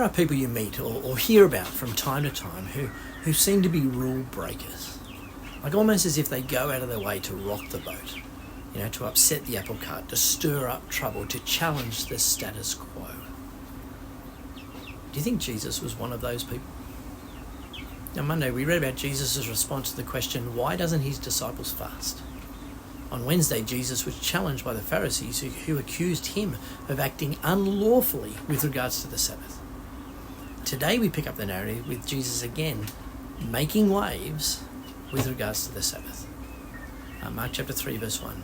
there are people you meet or hear about from time to time who seem to be rule breakers. Like almost as if they go out of their way to rock the boat, to upset the apple cart, to stir up trouble, to challenge the status quo. Do you think Jesus was one of those people? On Monday, we read about Jesus' response to the question, why doesn't his disciples fast? On Wednesday, Jesus was challenged by the Pharisees who accused him of acting unlawfully with regards to the Sabbath. Today, we pick up the narrative with Jesus again making waves with regards to the Sabbath. Mark chapter 3, verse 1.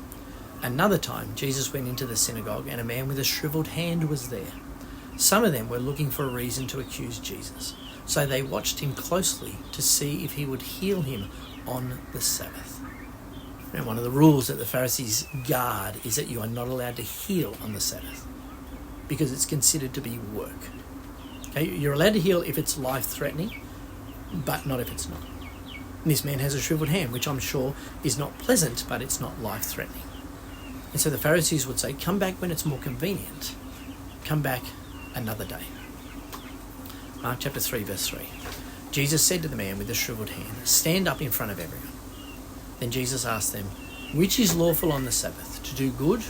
Another time, Jesus went into the synagogue and a man with a shriveled hand was there. Some of them were looking for a reason to accuse Jesus, so they watched him closely to see if he would heal him on the Sabbath. And one of the rules that the Pharisees guard is that you are not allowed to heal on the Sabbath because it's considered to be work. Okay, you're allowed to heal if it's life-threatening, but not if it's not. And this man has a shriveled hand, which I'm sure is not pleasant, but it's not life-threatening. And so the Pharisees would say, come back when it's more convenient. Come back another day. Mark chapter 3, verse 3. Jesus said to the man with the shriveled hand, stand up in front of everyone. Then Jesus asked them, which is lawful on the Sabbath, to do good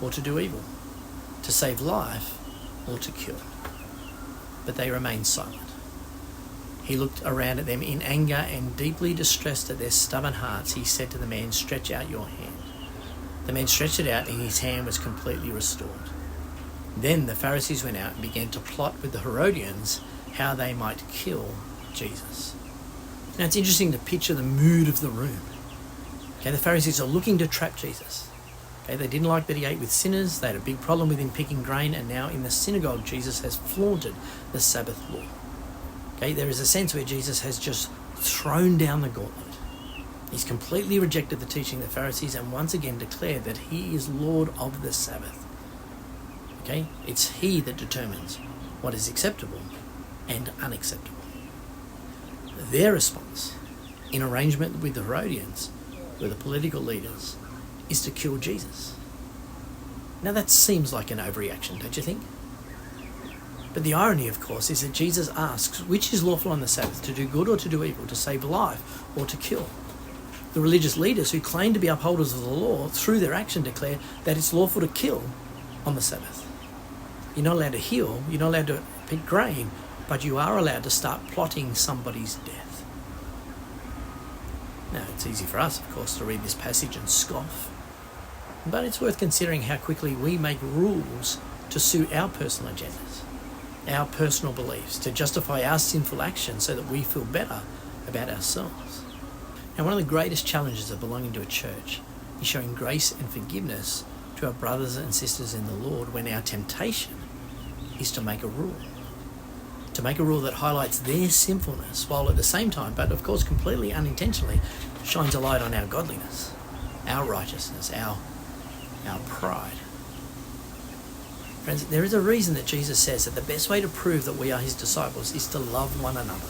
or to do evil, to save life or to kill? But they remained silent. He looked around at them in anger and deeply distressed at their stubborn hearts. He said to the man, stretch out your hand. The man stretched it out and his hand was completely restored. Then the Pharisees went out and began to plot with the Herodians how they might kill Jesus. Now it's interesting to picture the mood of the room. Okay, the Pharisees are looking to trap Jesus. Okay, they didn't like that he ate with sinners. They had a big problem with him picking grain, and now in the synagogue Jesus has flaunted the Sabbath law. Okay, there is a sense where Jesus has just thrown down the gauntlet. He's completely rejected the teaching of the Pharisees and once again declared that he is Lord of the Sabbath. Okay, it's he that determines what is acceptable and unacceptable. Their response, in arrangement with the Herodians, who are the political leaders, is to kill Jesus. Now that seems like an overreaction, don't you think? But the irony, of course, is that Jesus asks, which is lawful on the Sabbath, to do good or to do evil, to save life or to kill? The religious leaders who claim to be upholders of the law, through their action declare that it's lawful to kill on the Sabbath. You're not allowed to heal, you're not allowed to pick grain, but you are allowed to start plotting somebody's death. Now, it's easy for us, of course, to read this passage and scoff, but it's worth considering how quickly we make rules to suit our personal agendas, our personal beliefs, to justify our sinful actions so that we feel better about ourselves. Now, one of the greatest challenges of belonging to a church is showing grace and forgiveness to our brothers and sisters in the Lord when our temptation is to make a rule. To make a rule that highlights their sinfulness while at the same time, but of course completely unintentionally, shines a light on our godliness, our righteousness, our pride. Friends, there is a reason that Jesus says that the best way to prove that we are his disciples is to love one another.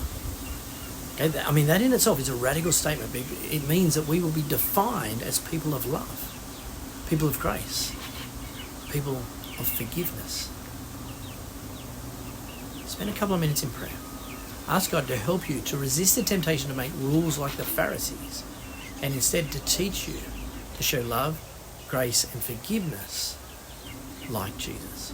Okay, I mean, that in itself is a radical statement. It means that we will be defined as people of love, people of grace, people of forgiveness. Spend a couple of minutes in prayer. Ask God to help you to resist the temptation to make rules like the Pharisees and instead to teach you to show love, grace and forgiveness like Jesus.